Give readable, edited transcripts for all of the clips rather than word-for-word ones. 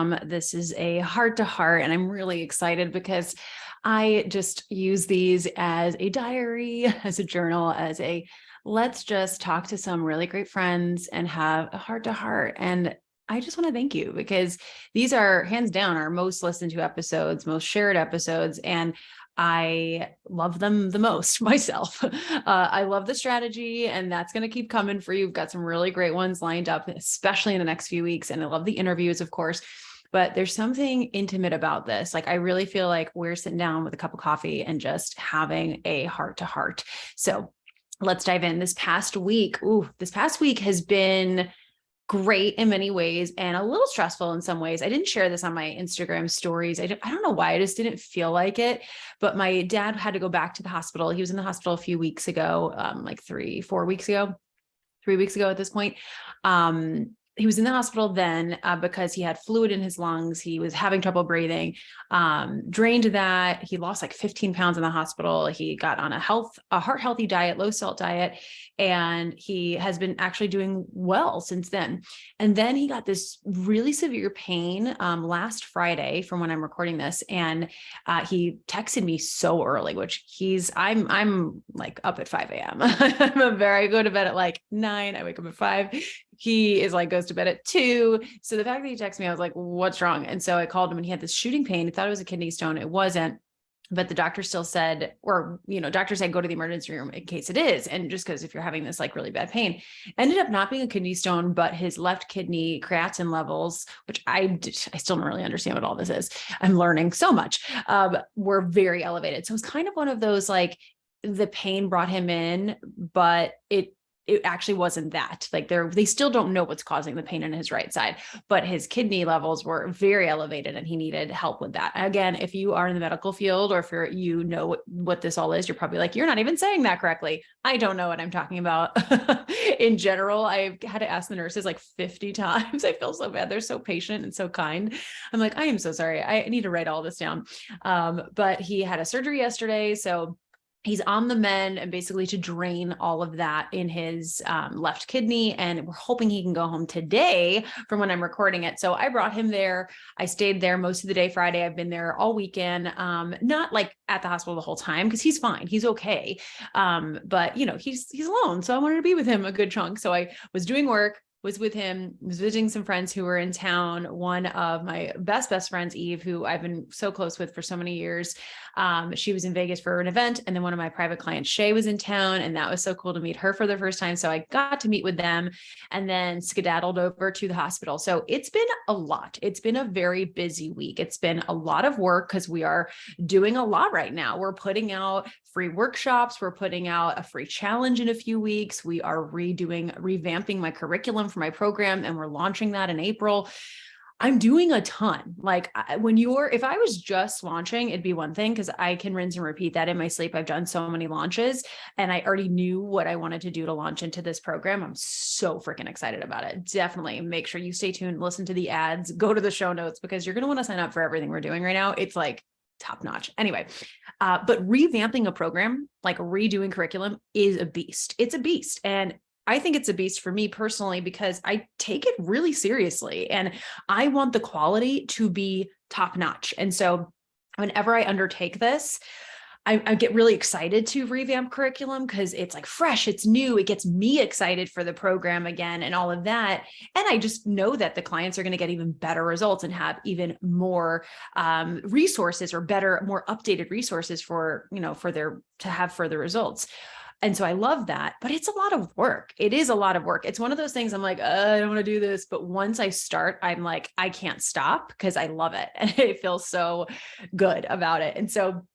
program. This is a heart to heart, and I'm really excited because I just use these as a diary, as a journal, as a let's just talk to some really great friends and have a heart to heart. And I just want to thank you because these are hands down our most listened to episodes, most shared episodes. And I love them the most myself. I love the strategy, and that's going to keep coming for you. We've got some really great ones lined up, especially in the next few weeks. And I love the interviews, of course, but there's something intimate about this. Like, I really feel like we're sitting down with a cup of coffee and just having a heart to heart. So let's dive in. This past week has been great in many ways and a little stressful in some ways. I didn't share this on my Instagram stories. I don't know why. I just didn't feel like it, but my dad had to go back to the hospital. He was in the hospital a few weeks ago, like 3 weeks ago at this point. He was in the hospital then because he had fluid in his lungs. He was having trouble breathing, drained that. He lost like 15 pounds in the hospital. He got on a heart healthy diet, low salt diet, and he has been actually doing well since then. And then he got this really severe pain last Friday from when I'm recording this. And he texted me so early, which I'm like up at 5 a.m. I go to bed at like 9. I wake up at 5. He is like, goes to bed at 2. So the fact that he texted me, I was like, what's wrong? And so I called him and he had this shooting pain. He thought it was a kidney stone. It wasn't. But the doctor still said, doctor said, go to the emergency room in case it is. And just because if you're having this like really bad pain, ended up not being a kidney stone, but his left kidney creatinine levels, which I still don't really understand what all this is. I'm learning so much, were very elevated. So it's kind of one of those, like, the pain brought him in, but it actually wasn't that. Like, they still don't know what's causing the pain in his right side, but his kidney levels were very elevated and he needed help with that. Again, if you are in the medical field or if you know what this all is, you're probably like, you're not even saying that correctly. I don't know what I'm talking about. In general, I've had to ask the nurses like 50 times. I feel so bad. They're so patient and so kind. I'm like, I am so sorry. I need to write all this down. But he had a surgery yesterday. So he's on the mend and basically to drain all of that in his left kidney. And we're hoping he can go home today from when I'm recording it. So I brought him there. I stayed there most of the day Friday. I've been there all weekend, not like at the hospital the whole time because he's fine. He's okay. But he's alone. So I wanted to be with him a good chunk. So I was doing work, was with him, was visiting some friends who were in town. One of my best friends, Eve, who I've been so close with for so many years. She was in Vegas for an event. And then one of my private clients, Shay, was in town. And that was so cool to meet her for the first time. So I got to meet with them and then skedaddled over to the hospital. So it's been a lot. It's been a very busy week. It's been a lot of work because we are doing a lot right now. We're putting out free workshops. We're putting out a free challenge in a few weeks. We are revamping my curriculum for my program, and we're launching that in April. I'm doing a ton. Like, if I was just launching, it'd be one thing because I can rinse and repeat that in my sleep. I've done so many launches and I already knew what I wanted to do to launch into this program. I'm so freaking excited about it. Definitely make sure you stay tuned, listen to the ads, go to the show notes because you're going to want to sign up for everything we're doing right now. It's like top notch. Anyway, but revamping a program, like redoing curriculum, is a beast. It's a beast. And I think it's a beast for me personally because I take it really seriously and I want the quality to be top notch. And so whenever I undertake this, I get really excited to revamp curriculum because it's like fresh, it's new, it gets me excited for the program again and all of that. And I just know that the clients are going to get even better results and have even more resources or better, more updated resources to have further results. And so I love that, but it's a lot of work. It is a lot of work. It's one of those things I'm like, I don't want to do this. But once I start, I'm like, I can't stop because I love it. And I feel so good about it. And so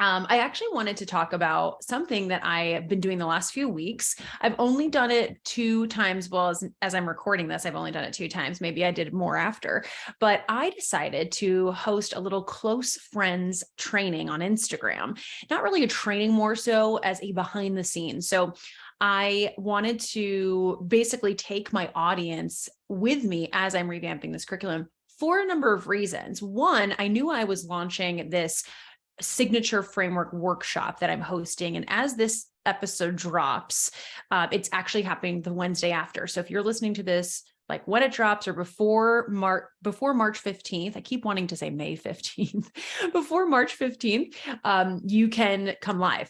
I actually wanted to talk about something that I have been doing the last few weeks. I've only done it 2 times. Well, as I'm recording this, I've only done it 2 times. Maybe I did more after, but I decided to host a little close friends training on Instagram. Not really a training, more so as a behind the scenes. So I wanted to basically take my audience with me as I'm revamping this curriculum for a number of reasons. One, I knew I was launching this signature framework workshop that I'm hosting. And as this episode drops, it's actually happening the Wednesday after. So if you're listening to this like when it drops or before March 15th, I keep wanting to say May 15th, before March 15th, you can come live.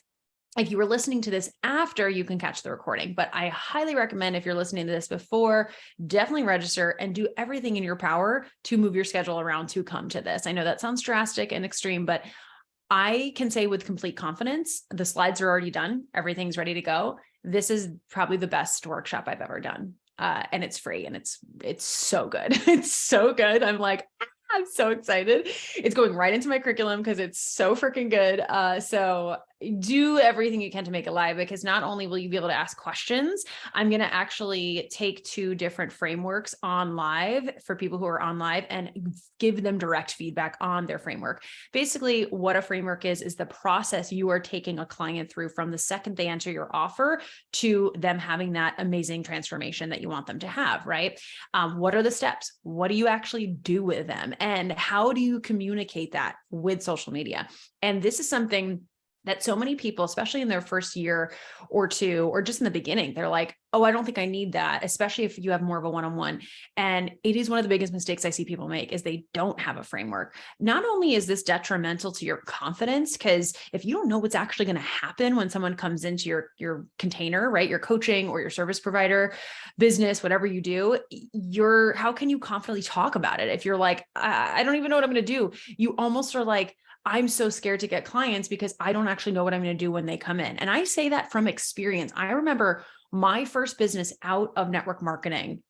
If you were listening to this after, you can catch the recording, but I highly recommend if you're listening to this before, definitely register and do everything in your power to move your schedule around to come to this. I know that sounds drastic and extreme, but I can say with complete confidence, the slides are already done. Everything's ready to go. This is probably the best workshop I've ever done. And it's free and it's so good. It's so good. I'm so excited. It's going right into my curriculum because it's so freaking good. So do everything you can to make it live, because not only will you be able to ask questions, I'm going to actually take 2 different frameworks on live for people who are on live and give them direct feedback on their framework. Basically, what a framework is the process you are taking a client through from the second they enter your offer to them having that amazing transformation that you want them to have, right? What are the steps? What do you actually do with them? And how do you communicate that with social media? And this is something that so many people, especially in their first year or 2, or just in the beginning, they're like, oh, I don't think I need that, especially if you have more of a one-on-one. And it is one of the biggest mistakes I see people make is they don't have a framework. Not only is this detrimental to your confidence, because if you don't know what's actually going to happen when someone comes into your container, right, your coaching or your service provider business, whatever you do, how can you confidently talk about it? If you're like, I don't even know what I'm going to do. You almost are like, I'm so scared to get clients because I don't actually know what I'm going to do when they come in. And I say that from experience. I remember my first business out of network marketing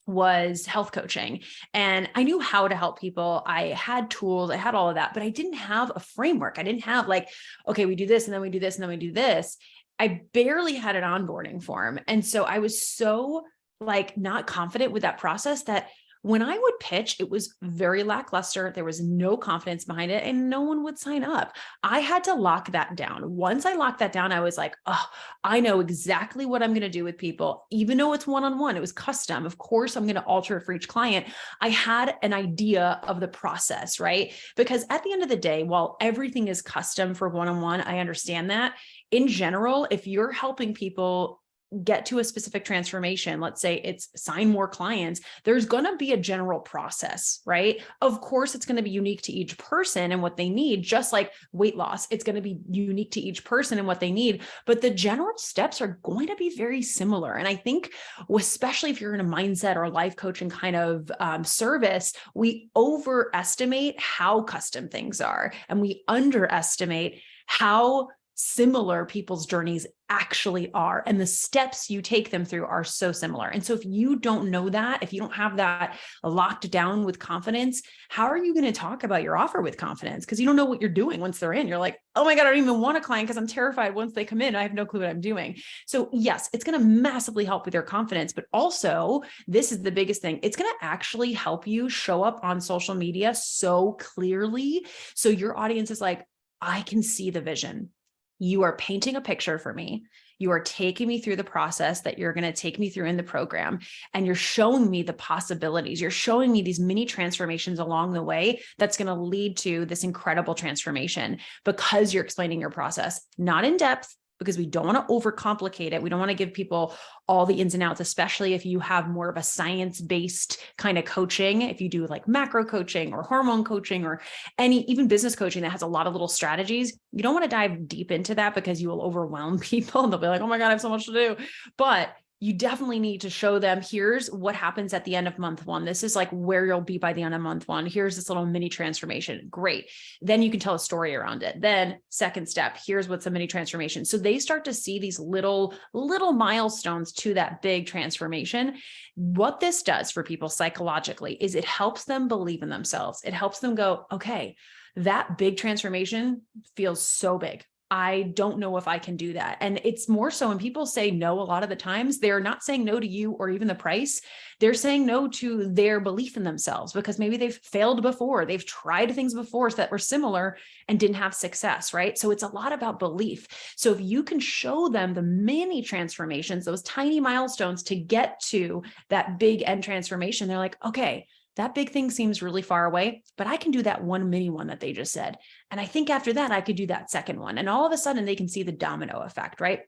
was health coaching. And I knew how to help people. I had tools, I had all of that, but I didn't have a framework. I didn't have like, okay, we do this and then we do this and then we do this. I barely had an onboarding form. And so I was so like not confident with that process that when I would pitch, it was very lackluster. There was no confidence behind it and no one would sign up. I had to lock that down. Once I locked that down, I was like, oh, I know exactly what I'm going to do with people. Even though it's one-on-one, it was custom. Of course, I'm going to alter it for each client. I had an idea of the process, right? Because at the end of the day, while everything is custom for one-on-one, I understand that. In general, if you're helping people get to a specific transformation, let's say it's sign more clients, there's going to be a general process, right? Of course, it's going to be unique to each person and what they need, just like weight loss. It's going to be unique to each person and what they need, but the general steps are going to be very similar. And I think, especially if you're in a mindset or life coaching kind of service, we overestimate how custom things are and we underestimate how similar people's journeys actually are. And the steps you take them through are so similar. And so if you don't know that, if you don't have that locked down with confidence, how are you going to talk about your offer with confidence? Because you don't know what you're doing once they're in. You're like, oh my God, I don't even want a client because I'm terrified once they come in. I have no clue what I'm doing. So yes, it's going to massively help with your confidence, but also this is the biggest thing. It's going to actually help you show up on social media so clearly. So your audience is like, I can see the vision. You are painting a picture for me. You are taking me through the process that you're going to take me through in the program. And you're showing me the possibilities. You're showing me these mini transformations along the way that's going to lead to this incredible transformation because you're explaining your process, not in depth, because we don't want to overcomplicate it. We don't want to give people all the ins and outs, especially if you have more of a science-based kind of coaching. If you do like macro coaching or hormone coaching or even business coaching that has a lot of little strategies, you don't want to dive deep into that because you will overwhelm people and they'll be like, oh my God, I have so much to do. But you definitely need to show them, here's what happens at the end of month 1. This is like where you'll be by the end of month 1. Here's this little mini transformation. Great. Then you can tell a story around it. Then second step, here's what's a mini transformation. So they start to see these little milestones to that big transformation. What this does for people psychologically is it helps them believe in themselves. It helps them go, okay, that big transformation feels so big. I don't know if I can do that. And it's more so when people say no, a lot of the times they're not saying no to you or even the price. They're saying no to their belief in themselves because maybe they've failed before. They've tried things before that were similar and didn't have success, right? So it's a lot about belief. So if you can show them the mini transformations, those tiny milestones to get to that big end transformation, they're like, okay, that big thing seems really far away, but I can do that one mini one that they just said. And I think after that, I could do that second one. And all of a sudden they can see the domino effect, right?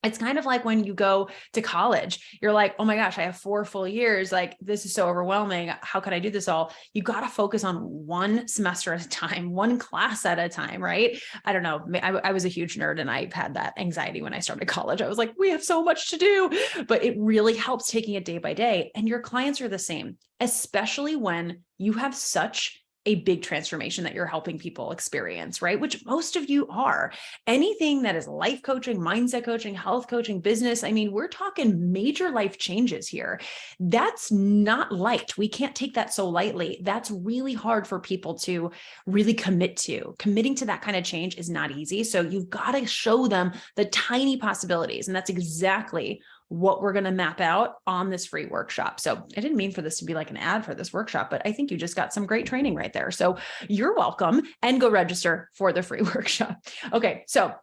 It's kind of like when you go to college, you're like, oh my gosh, I have 4 full years. Like, this is so overwhelming. How can I do this all? You got to focus on one semester at a time, one class at a time, right? I don't know. I was a huge nerd and I had that anxiety when I started college. I was like, we have so much to do, but it really helps taking it day by day. And your clients are the same, especially when you have such a big transformation that you're helping people experience, right? Which most of you are. Anything that is life coaching, mindset coaching, health coaching, business. I mean, we're talking major life changes here. That's not light. We can't take that so lightly. That's really hard for people to really commit to. Committing to that kind of change is not easy. So you've got to show them the tiny possibilities. And that's exactly what we're going to map out on this free workshop. So I didn't mean for this to be like an ad for this workshop, but I think you just got some great training right there. So you're welcome, and go register for the free workshop. Okay. So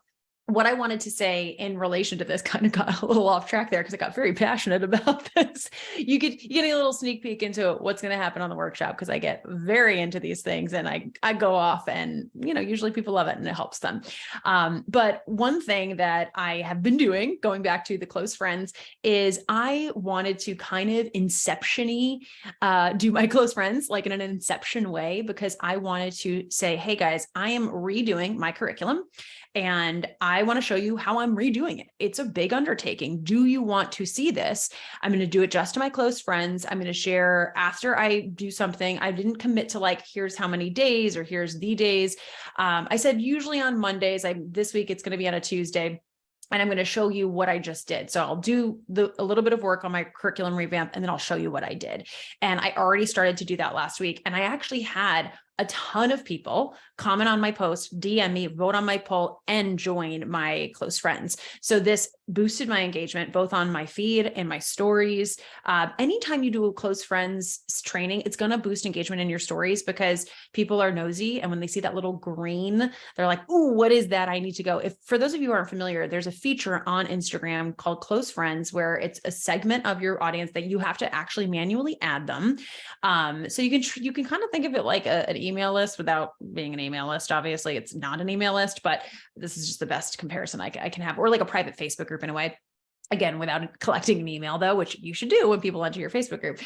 what I wanted to say in relation to this, kind of got a little off track there because I got very passionate about this. You get a little sneak peek into what's going to happen on the workshop, because I get very into these things and I go off, and, usually people love it and it helps them. But one thing that I have been doing, going back to the close friends, is I wanted to kind of inception-y do my close friends like in an inception way, because I wanted to say, hey guys, I am redoing my curriculum and I want to show you how I'm redoing it. It's a big undertaking. Do you want to see this? I'm going to do it just to my close friends. I'm going to share after I do something. I didn't commit to like, here's how many days or here's the days. I said usually on Mondays. This week it's going to be on a Tuesday. And I'm going to show you what I just did. So I'll do a little bit of work on my curriculum revamp, and then I'll show you what I did. And I already started to do that last week. And I actually had a ton of people comment on my post, DM me, vote on my poll, and join my close friends. So this boosted my engagement, both on my feed and my stories. Anytime you do a close friends training, it's going to boost engagement in your stories, because people are nosy. And when they see that little green, they're like, ooh, what is that? I need to go. For those of you who aren't familiar, there's a feature on Instagram called Close Friends, where it's a segment of your audience that you have to actually manually add them. So you can kind of think of it like an email list without being an email list. Obviously, it's not an email list, but this is just the best comparison I can have, or like a private Facebook group in a way. Again, without collecting an email though, which you should do when people enter your Facebook group.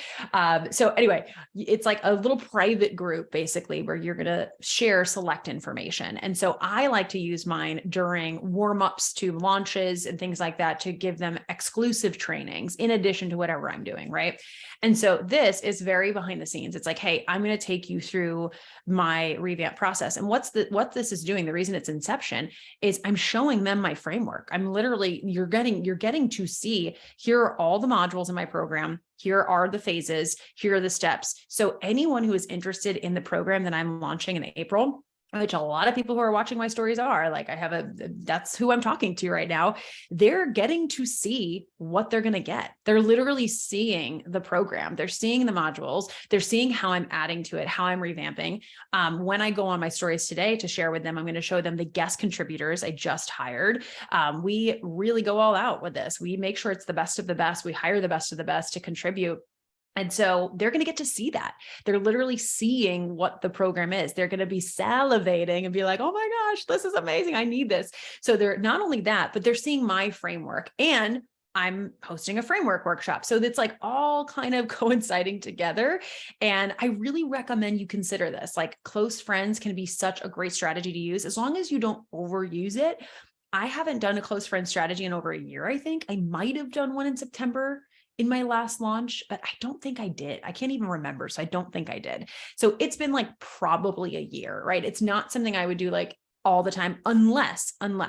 So anyway, it's like a little private group basically where you're going to share select information. And so I like to use mine during warm-ups to launches and things like that to give them exclusive trainings in addition to whatever I'm doing, right? And so this is very behind the scenes. It's like, hey, I'm going to take you through my revamp process. And what this is doing, the reason it's inception, is I'm showing them my framework. I'm literally, you're getting to see, here are all the modules in my program. Here are the phases. Here are the steps. So anyone who is interested in the program that I'm launching in April, which a lot of people who are watching my stories are, like, that's who I'm talking to right now. They're getting to see what they're going to get. They're literally seeing the program. They're seeing the modules. They're seeing how I'm adding to it, how I'm revamping. When I go on my stories today to share with them, I'm going to show them the guest contributors I just hired. We really go all out with this. We make sure it's the best of the best. We hire the best of the best to contribute. And so they're going to get to see that. They're literally seeing what the program is. They're going to be salivating and be like, oh my gosh, this is amazing. I need this. So they're not only that, but they're seeing my framework, and I'm hosting a framework workshop. So it's like all kind of coinciding together. And I really recommend you consider this. Like, close friends can be such a great strategy to use as long as you don't overuse it. I haven't done a close friend strategy in over a year. I think I might have done one in September in my last launch, but I don't think I did. I can't even remember. So I don't think I did. So it's been like probably a year, right? It's not something I would do like all the time, unless, and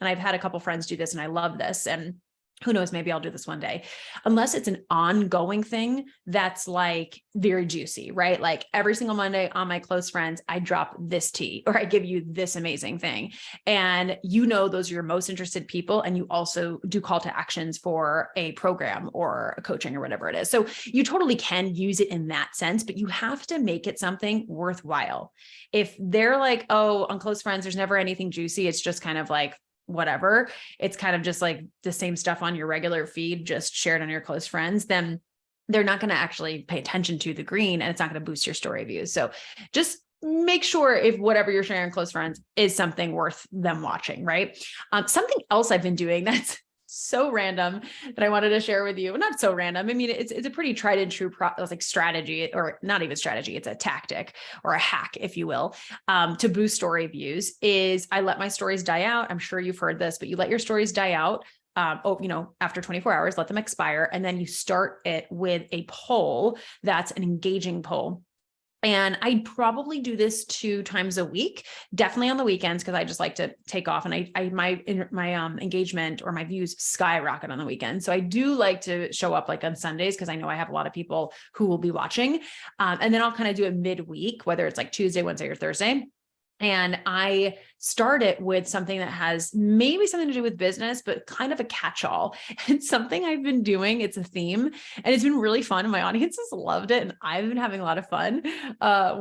I've had a couple friends do this and I love this. And who knows, maybe I'll do this one day, unless it's an ongoing thing that's like very juicy, right? Like every single Monday on my close friends, I drop this tea or I give you this amazing thing. And those are your most interested people. And you also do call to actions for a program or a coaching or whatever it is. So you totally can use it in that sense, but you have to make it something worthwhile. If they're like, oh, on close friends, there's never anything juicy. It's just kind of like, whatever, it's kind of just like the same stuff on your regular feed, just shared on your close friends, then they're not going to actually pay attention to the green, and it's not going to boost your story views. So just make sure if whatever you're sharing close friends is something worth them watching, right? Something else I've been doing that's so random that I wanted to share with you. Not so random. I mean, it's a pretty tried and true like strategy, or not even strategy. It's a tactic or a hack, if you will, to boost story views. Is I let my stories die out. I'm sure you've heard this, but you let your stories die out. After 24 hours, let them expire. And then you start it with a poll that's an engaging poll. And I'd probably do this 2 times a week, definitely on the weekends, because I just like to take off, and my engagement or my views skyrocket on the weekend. So I do like to show up like on Sundays, because I know I have a lot of people who will be watching. And then I'll kind of do it midweek, whether it's like Tuesday, Wednesday, or Thursday. And I start it with something that has maybe something to do with business, but kind of a catch-all. It's something I've been doing. It's a theme, and it's been really fun. And my audience has loved it. And I've been having a lot of fun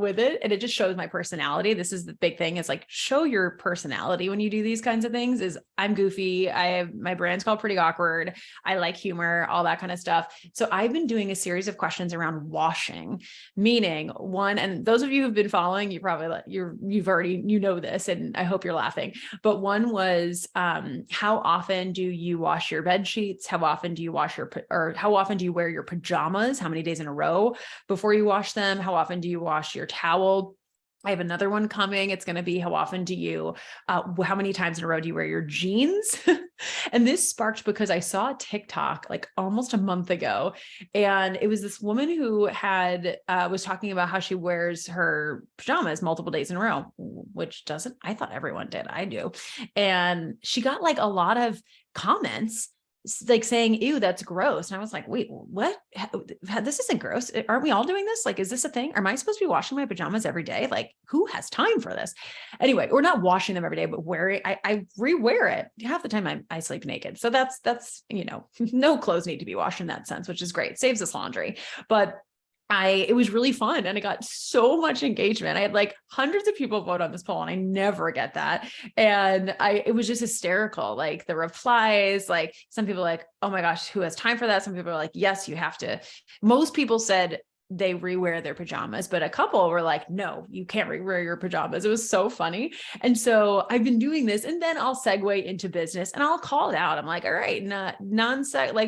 with it. And it just shows my personality. This is the big thing. It's like, show your personality when you do these kinds of things. Is I'm goofy. My brand's called Pretty Awkward. I like humor, all that kind of stuff. So I've been doing a series of questions around washing, meaning one, and those of you who've been following, you've already, this, and I hope you're laughing. But one was, how often do you wash your bed sheets? How often do you how often do you wear your pajamas? How many days in a row before you wash them? How often do you wash your towel? I have another one coming. It's going to be, how often do you, how many times in a row do you wear your jeans? And this sparked because I saw a TikTok like almost a month ago. And it was this woman who was talking about how she wears her pajamas multiple days in a row, which I thought everyone did. I do. And she got like a lot of comments like saying, ew, that's gross. And I was like, wait, what? This isn't gross. Aren't we all doing this? Like, is this a thing? Am I supposed to be washing my pajamas every day? Like, who has time for this? Anyway, we're not washing them every day, but I rewear it. Half the time I sleep naked. So that's, no clothes need to be washed in that sense, which is great. Saves us laundry. But it was really fun, and I got so much engagement. I had like hundreds of people vote on this poll, and I never get that. And it was just hysterical. Like the replies, like some people like, oh my gosh, who has time for that? Some people are like, yes, you have to. Most people said they rewear their pajamas, but a couple were like, no, you can't rewear your pajamas. It was so funny. And so I've been doing this, and then I'll segue into business and I'll call it out. I'm like, all right,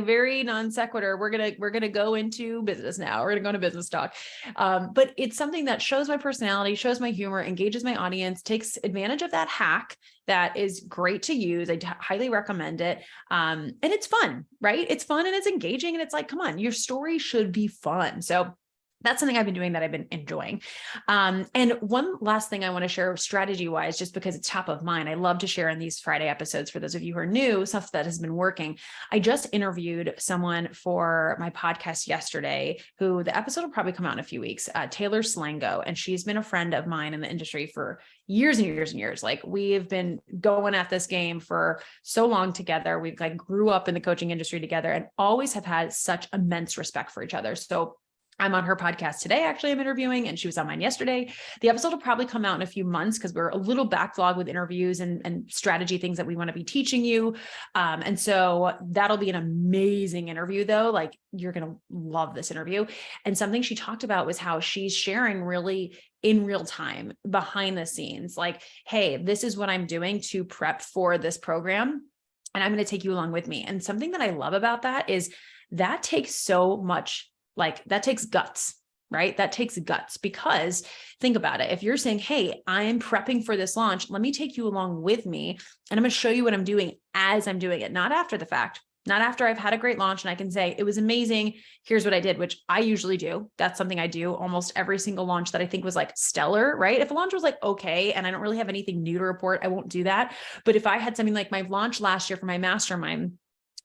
very non sequitur. We're going to go into business now. We're going to go into business talk. But it's something that shows my personality, shows my humor, engages my audience, takes advantage of that hack that is great to use. I highly recommend it. And it's fun, right? It's fun and it's engaging. And it's like, come on, your story should be fun. So that's something I've been doing that I've been enjoying. And one last thing I want to share strategy wise, just because it's top of mind, I love to share in these Friday episodes for those of you who are new, stuff that has been working. I just interviewed someone for my podcast yesterday, who the episode will probably come out in a few weeks, Taylor Slango. And she's been a friend of mine in the industry for years and years and years. Like we've been going at this game for so long together. We've like grew up in the coaching industry together and always have had such immense respect for each other. So I'm on her podcast today. Actually, I'm interviewing, and she was on mine yesterday. The episode will probably come out in a few months because we're a little backlogged with interviews and strategy things that we want to be teaching you. And so that'll be an amazing interview though. Like you're going to love this interview. And something she talked about was how she's sharing really in real time behind the scenes, like, hey, this is what I'm doing to prep for this program, and I'm going to take you along with me. And something that I love about that is that takes so much. Like that takes guts, right? That takes guts, because think about it. If you're saying, hey, I am prepping for this launch, let me take you along with me. And I'm going to show you what I'm doing as I'm doing it, not after the fact, not after I've had a great launch and I can say, it was amazing. Here's what I did, which I usually do. That's something I do almost every single launch that I think was like stellar, right? If a launch was like, okay, and I don't really have anything new to report, I won't do that. But if I had something like my launch last year for my mastermind,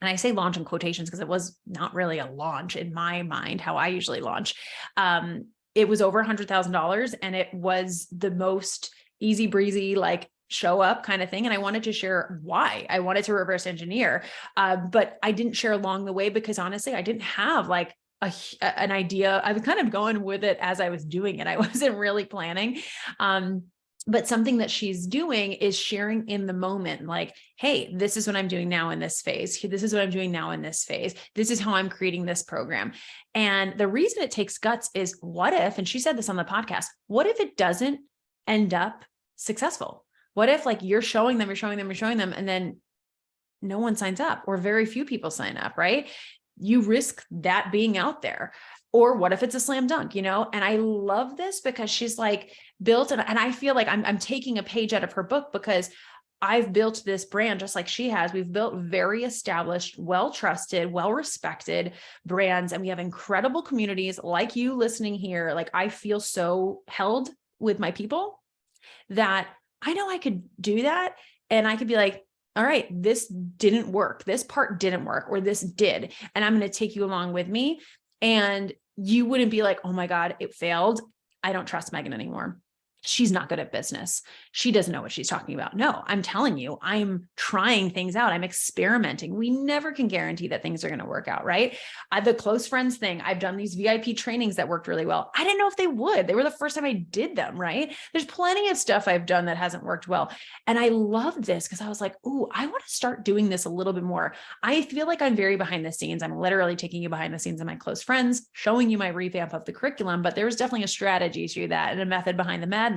and I say launch in quotations because it was not really a launch in my mind, how I usually launch. It was over $100,000, and it was the most easy breezy, like show up kind of thing. And I wanted to share why I wanted to reverse engineer. But I didn't share along the way because honestly, I didn't have like an idea. I was kind of going with it as I was doing it. I wasn't really planning. But something that she's doing is sharing in the moment, like, hey, this is what I'm doing now in this phase. This is what I'm doing now in this phase. This is how I'm creating this program. And the reason it takes guts is what if, and she said this on the podcast, what if it doesn't end up successful? What if like you're showing them, and then no one signs up or very few people sign up, right? You risk that being out there. Or what if it's a slam dunk, you know? And I love this because she's like built, and I feel like I'm taking a page out of her book because I've built this brand just like she has. We've built very established, well-trusted, well-respected brands, and we have incredible communities like you listening here. Like, I feel so held with my people that I know I could do that. And I could be like, all right, this didn't work. This part didn't work, or this did. And I'm going to take you along with me. And you wouldn't be like, oh my God, it failed. I don't trust Megan anymore. She's not good at business. She doesn't know what she's talking about. No, I'm telling you, I'm trying things out. I'm experimenting. We never can guarantee that things are going to work out, right? The close friends thing, I've done these VIP trainings that worked really well. I didn't know if they would. They were the first time I did them, right? There's plenty of stuff I've done that hasn't worked well. And I loved this because I was like, ooh, I want to start doing this a little bit more. I feel like I'm very behind the scenes. I'm literally taking you behind the scenes of my close friends, showing you my revamp of the curriculum, but there's definitely a strategy to that and a method behind the madness.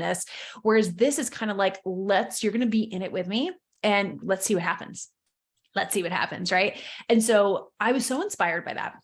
Whereas this is kind of like, you're going to be in it with me and let's see what happens. Let's see what happens. Right. And so I was so inspired by that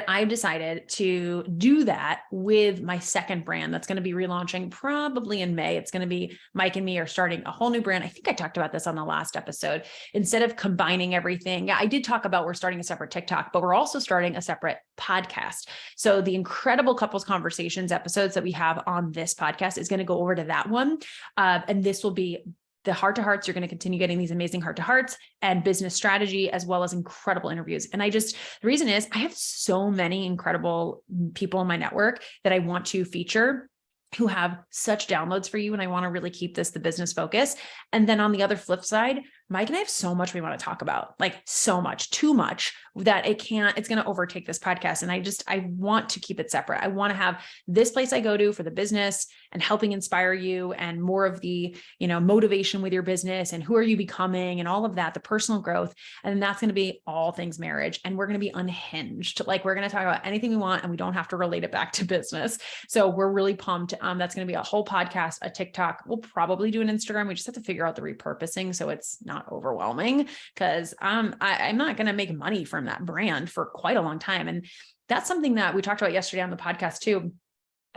I've decided to do that with my second brand that's going to be relaunching probably in May. It's going to be Mike and me are starting a whole new brand. I think I talked about this on the last episode. Instead of combining everything, I did talk about we're starting a separate TikTok, but we're also starting a separate podcast. So the incredible couples conversations episodes that we have on this podcast is going to go over to that one. And this will be the heart to hearts. You're going to continue getting these amazing heart to hearts and business strategy, as well as incredible interviews. And the reason is I have so many incredible people in my network that I want to feature who have such downloads for you. And I want to really keep this the business focus. And then on the other flip side, Mike and I have so much we want to talk about, like so much, too much that it's going to overtake this podcast. And I want to keep it separate. I want to have this place I go to for the business and helping inspire you and more of the, motivation with your business and who are you becoming and all of that, the personal growth. And then that's going to be all things marriage. And we're going to be unhinged. Like we're going to talk about anything we want and we don't have to relate it back to business. So we're really pumped. That's going to be a whole podcast, a TikTok. We'll probably do an Instagram. We just have to figure out the repurposing so it's not overwhelming because I'm not going to make money from that brand for quite a long time. And that's something that we talked about yesterday on the podcast too,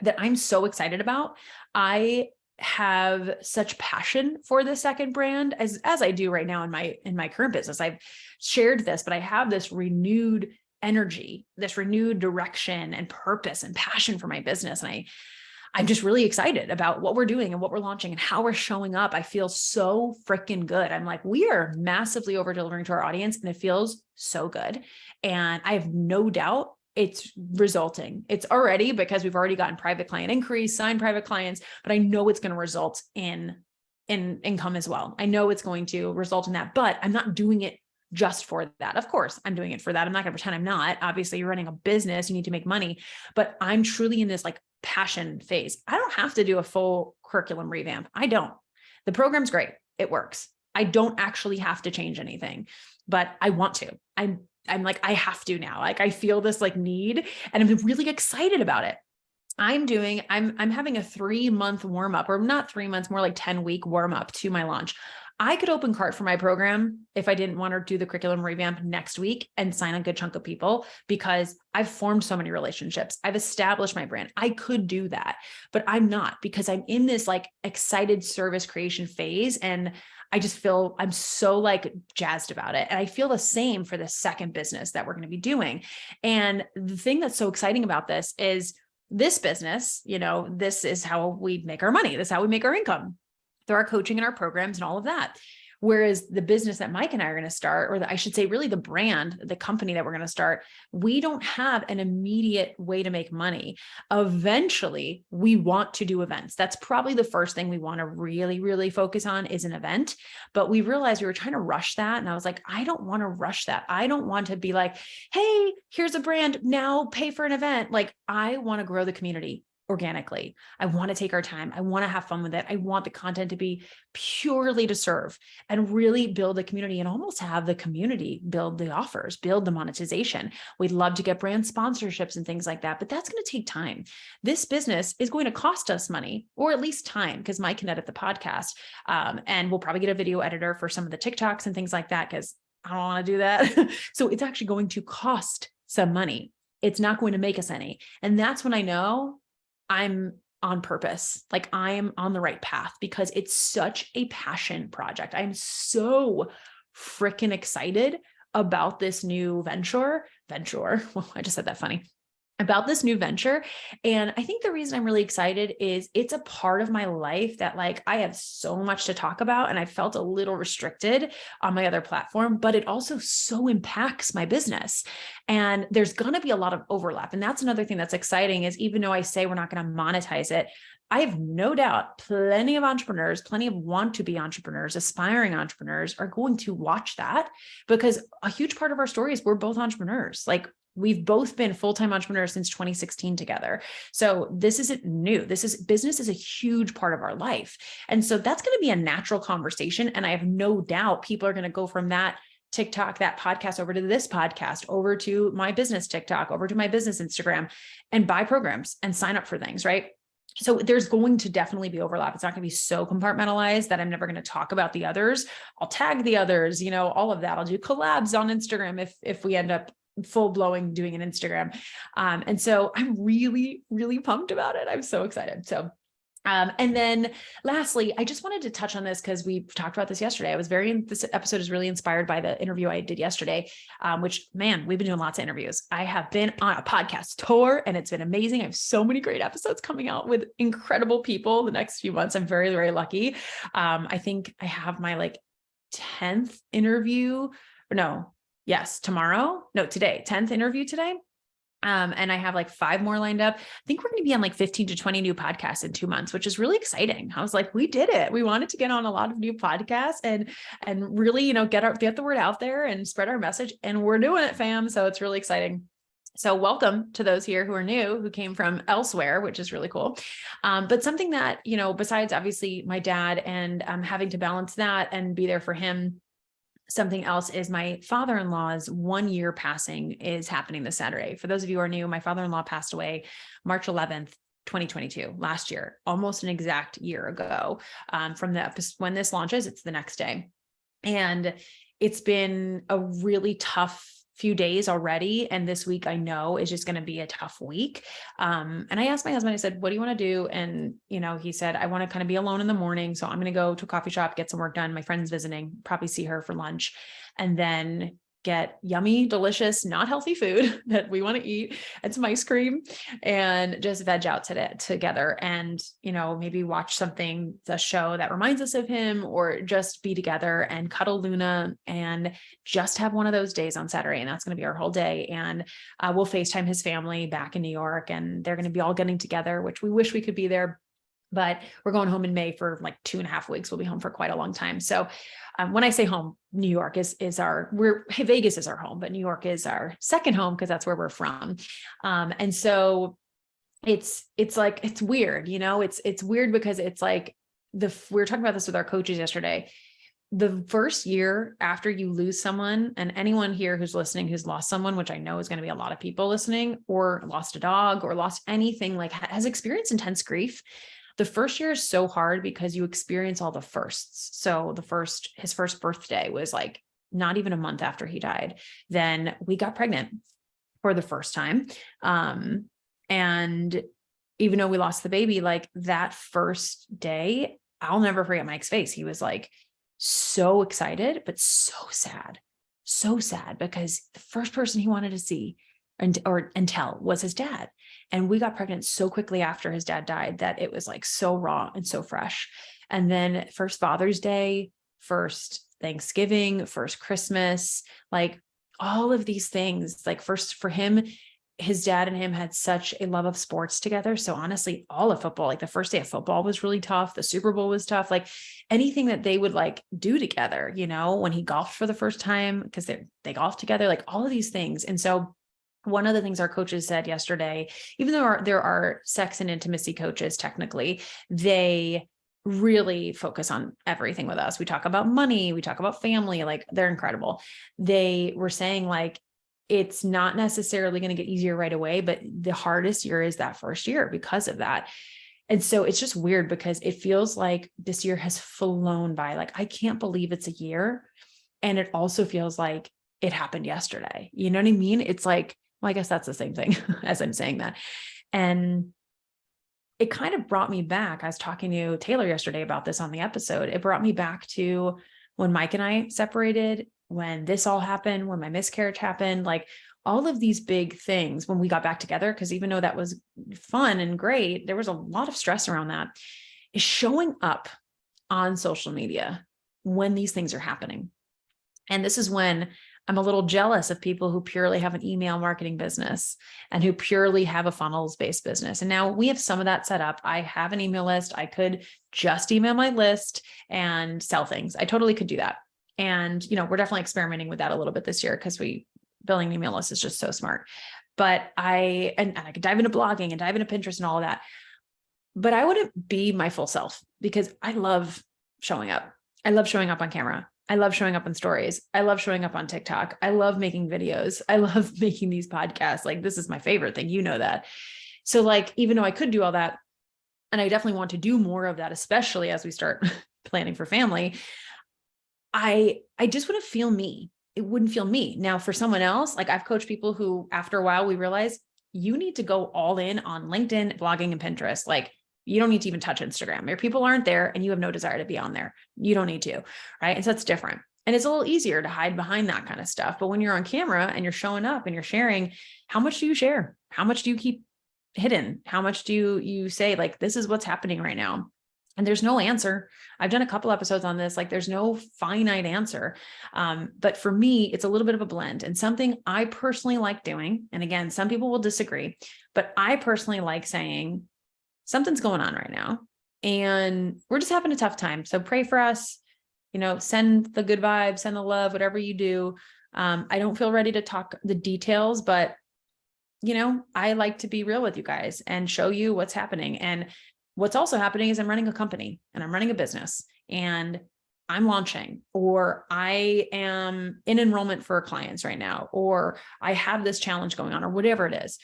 that I'm so excited about. I have such passion for the second brand as I do right now in my current business. I've shared this, but I have this renewed energy, this renewed direction and purpose and passion for my business. And I'm just really excited about what we're doing and what we're launching and how we're showing up. I feel so freaking good. I'm like, we are massively over delivering to our audience and it feels so good. And I have no doubt it's resulting. It's already because we've already gotten private client increase, signed private clients, but I know it's going to result in income as well. I know it's going to result in that, but I'm not doing it just for that. Of course, I'm doing it for that. I'm not going to pretend I'm not. Obviously, you're running a business, you need to make money, but I'm truly in this like passion phase. I don't have to do a full curriculum revamp. I don't. The program's great. It works. I don't actually have to change anything, but I want to. I'm like, I have to now. Like I feel this like need and I'm really excited about it. I'm having a 3-month warm up, or not 3 months, more like 10-week warm up to my launch. I could open cart for my program if I didn't want to do the curriculum revamp next week and sign a good chunk of people because I've formed so many relationships. I've established my brand. I could do that, but I'm not because I'm in this like excited service creation phase. And I just feel I'm so like jazzed about it. And I feel the same for the second business that we're going to be doing. And the thing that's so exciting about this is this business, this is how we make our money. This is how we make our income. Through our coaching and our programs and all of that. Whereas the business that Mike and I are going to start, or I should say really the brand, the company that we're going to start, we don't have an immediate way to make money. Eventually, we want to do events. That's probably the first thing we want to really, really focus on is an event. But we realized we were trying to rush that. And I was like, I don't want to rush that. I don't want to be like, hey, here's a brand, now pay for an event. Like I want to grow the community organically. I want to take our time. I want to have fun with it. I want the content to be purely to serve and really build a community and almost have the community build the offers, build the monetization. We'd love to get brand sponsorships and things like that, but that's going to take time. This business is going to cost us money or at least time because Mike can edit the podcast. And we'll probably get a video editor for some of the TikToks and things like that because I don't want to do that. So it's actually going to cost some money. It's not going to make us any. And that's when I know I'm on purpose. Like I am on the right path because it's such a passion project. I'm so freaking excited about this new venture. Well, I just said that funny. About this new venture. And I think the reason I'm really excited is it's a part of my life that like I have so much to talk about and I felt a little restricted on my other platform, but it also so impacts my business. And there's going to be a lot of overlap. And that's another thing that's exciting is even though I say we're not going to monetize it, I have no doubt plenty of entrepreneurs, plenty of want to be entrepreneurs, aspiring entrepreneurs are going to watch that because a huge part of our story is we're both entrepreneurs. Like we've both been full-time entrepreneurs since 2016 together. So this isn't new. Business is a huge part of our life. And so that's going to be a natural conversation. And I have no doubt people are going to go from that TikTok, that podcast over to this podcast, over to my business TikTok, over to my business Instagram and buy programs and sign up for things, right? So there's going to definitely be overlap. It's not going to be so compartmentalized that I'm never going to talk about the others. I'll tag the others, all of that. I'll do collabs on Instagram if we end up full blowing doing an Instagram. And so I'm really, really pumped about it. I'm so excited. So, and then lastly, I just wanted to touch on this because we talked about this yesterday. This episode is really inspired by the interview I did yesterday, which man, we've been doing lots of interviews. I have been on a podcast tour and it's been amazing. I have so many great episodes coming out with incredible people the next few months. I'm very, very lucky. I think I have my 10th interview today, 10th interview today. And I have 5 more lined up. I think we're going to be on 15 to 20 new podcasts in 2 months, which is really exciting. I was like, we did it. We wanted to get on a lot of new podcasts and really, get the word out there and spread our message, and we're doing it, fam. So it's really exciting. So welcome to those here who are new, who came from elsewhere, which is really cool. But something that, besides obviously my dad and having to balance that and be there for him, something else is my father-in-law's 1 year passing is happening this Saturday. For those of you who are new, my father-in-law passed away March 11th, 2022, last year, almost an exact year ago. From when this launches, it's the next day. And it's been a really tough few days already. And this week I know is just going to be a tough week. And I asked my husband, I said, what do you want to do? And, he said, I want to kind of be alone in the morning. So I'm going to go to a coffee shop, get some work done. My friend's visiting, probably see her for lunch, and then get yummy, delicious, not healthy food that we want to eat and some ice cream and just veg out together and, maybe watch a show that reminds us of him, or just be together and cuddle Luna and just have one of those days on Saturday. And that's going to be our whole day. And we'll FaceTime his family back in New York, and they're going to be all getting together, which we wish we could be there. But we're going home in May for 2.5 weeks. We'll be home for quite a long time. So when I say home, New York is Vegas is our home, but New York is our second home because that's where we're from. And so it's weird, it's weird because it's we were talking about this with our coaches yesterday. The first year after you lose someone, and anyone here who's listening, who's lost someone, which I know is going to be a lot of people listening, or lost a dog or lost anything, has experienced intense grief. The first year is so hard because you experience all the firsts. So his first birthday was not even a month after he died. Then we got pregnant for the first time. And even though we lost the baby, that first day, I'll never forget Mike's face. He was so excited, but so sad because the first person he wanted to see and tell was his dad. And we got pregnant so quickly after his dad died that it was so raw and so fresh. And then first Father's Day, first Thanksgiving, first Christmas, all of these things, first for him, his dad and him had such a love of sports together. So honestly, all of football, the first day of football was really tough. The Super Bowl was tough. Anything that they would do together, when he golfed for the first time, because they golfed together, all of these things. And so one of the things our coaches said yesterday, even though there are sex and intimacy coaches, technically, they really focus on everything with us. We talk about money, we talk about family, they're incredible. They were saying it's not necessarily going to get easier right away, but the hardest year is that first year because of that. And so it's just weird because it feels like this year has flown by. I can't believe it's a year. And it also feels like it happened yesterday. You know what I mean? It's like, well, I guess that's the same thing as I'm saying that. And it kind of brought me back. I was talking to Taylor yesterday about this on the episode. It brought me back to when Mike and I separated, when this all happened, when my miscarriage happened, like all of these big things when we got back together, because even though that was fun and great, there was a lot of stress around that, is showing up on social media when these things are happening. And this is when I'm a little jealous of people who purely have an email marketing business and who purely have a funnels-based business. And now we have some of that set up. I have an email list. I could just email my list and sell things. I totally could do that. And, we're definitely experimenting with that a little bit this year because building an email list is just so smart. But I could dive into blogging and dive into Pinterest and all of that. But I wouldn't be my full self because I love showing up. I love showing up on camera. I love showing up on stories. I love showing up on TikTok. I love making videos. I love making these podcasts. Like, this is my favorite thing. You know that. So like, even though I could do all that, and I definitely want to do more of that, especially as we start planning for family, I just wouldn't feel me. It wouldn't feel me. Now for someone else, like I've coached people who after a while, we realize you need to go all in on LinkedIn, blogging, and Pinterest. Like, you don't need to even touch Instagram. Your people aren't there and you have no desire to be on there. You don't need to, right? And so that's different. And it's a little easier to hide behind that kind of stuff. But when you're on camera and you're showing up and you're sharing, how much do you share? How much do you keep hidden? How much do you say, like, this is what's happening right now? And there's no answer. I've done a couple episodes on this. Like, there's no finite answer. But for me, it's a little bit of a blend and something I personally like doing. And again, some people will disagree, but I personally like saying, something's going on right now and we're just having a tough time. So pray for us, send the good vibes, send the love, whatever you do. I don't feel ready to talk the details, but I like to be real with you guys and show you what's happening. And what's also happening is I'm running a company and I'm running a business and I'm launching, or I am in enrollment for clients right now, or I have this challenge going on, or whatever it is.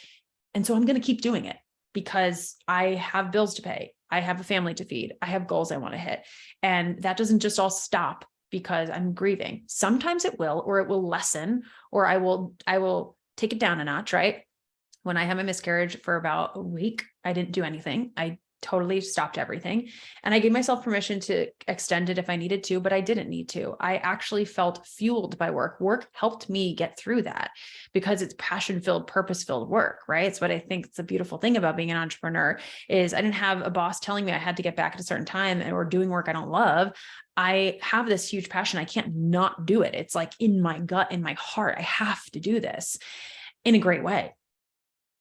And so I'm going to keep doing it, because I have bills to pay. I have a family to feed. I have goals I want to hit. And that doesn't just all stop because I'm grieving. Sometimes it will, or it will lessen, or I will take it down a notch, right? When I had my miscarriage for about a week, I didn't do anything. I totally stopped everything. And I gave myself permission to extend it if I needed to, but I didn't need to. I actually felt fueled by work. Work helped me get through that because it's passion-filled, purpose-filled work, right? It's what I think is the beautiful thing about being an entrepreneur is I didn't have a boss telling me I had to get back at a certain time or doing work I don't love. I have this huge passion. I can't not do it. It's like in my gut, in my heart, I have to do this in a great way.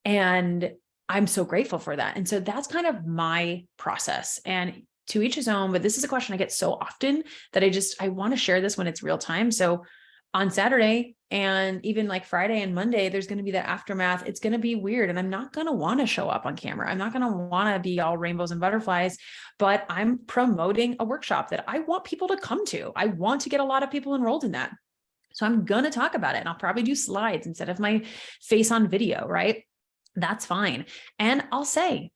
And I'm so grateful for that. And so that's kind of my process, and to each his own, but this is a question I get so often that I want to share this when it's real time. So on Saturday and even like Friday and Monday, there's going to be that aftermath. It's going to be weird. And I'm not going to want to show up on camera. I'm not going to want to be all rainbows and butterflies, but I'm promoting a workshop that I want people to come to. I want to get a lot of people enrolled in that. So I'm going to talk about it, and I'll probably do slides instead of my face on video, right? That's fine. And I'll say,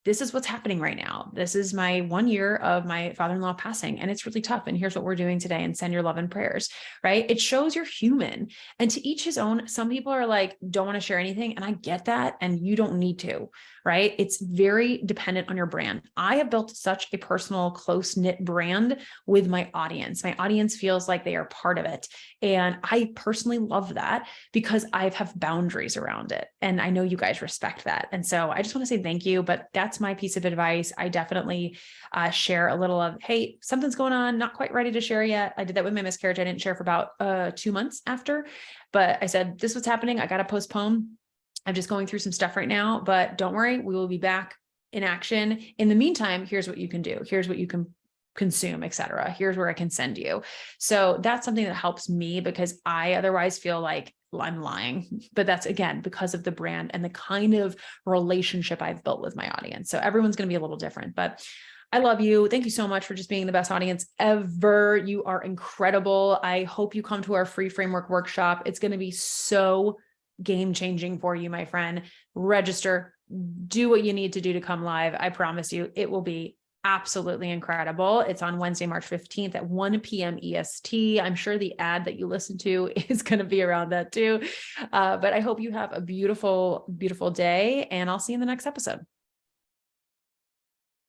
this is what's happening right now. This is my 1 year of my father-in-law passing, and it's really tough. And here's what we're doing today, and send your love and prayers, right? It shows you're human, and to each his own. Some people are like, don't want to share anything. And I get that. And you don't need to, right? It's very dependent on your brand. I have built such a personal, close-knit brand with my audience. My audience feels like they are part of it. And I personally love that because I have boundaries around it. And I know you guys respect that. And so I just want to say thank you, but that's my piece of advice. I definitely share a little of, hey, something's going on, not quite ready to share yet. I did that with my miscarriage. I didn't share for about 2 months after, but I said, this was happening. I got to postpone. I'm just going through some stuff right now, but don't worry, we will be back in action. In the meantime, here's what you can do. Here's what you can consume, etc. Here's where I can send you. So that's something that helps me because I otherwise feel like I'm lying, but that's again, because of the brand and the kind of relationship I've built with my audience. So everyone's going to be a little different, but I love you. Thank you so much for just being the best audience ever. You are incredible. I hope you come to our free framework workshop. It's going to be so game-changing for you, my friend. Register, do what you need to do to come live. I promise you, it will be absolutely incredible. It's on Wednesday, March 15th at 1 p.m. EST. I'm sure the ad that you listen to is going to be around that too. But I hope you have a beautiful, beautiful day, and I'll see you in the next episode.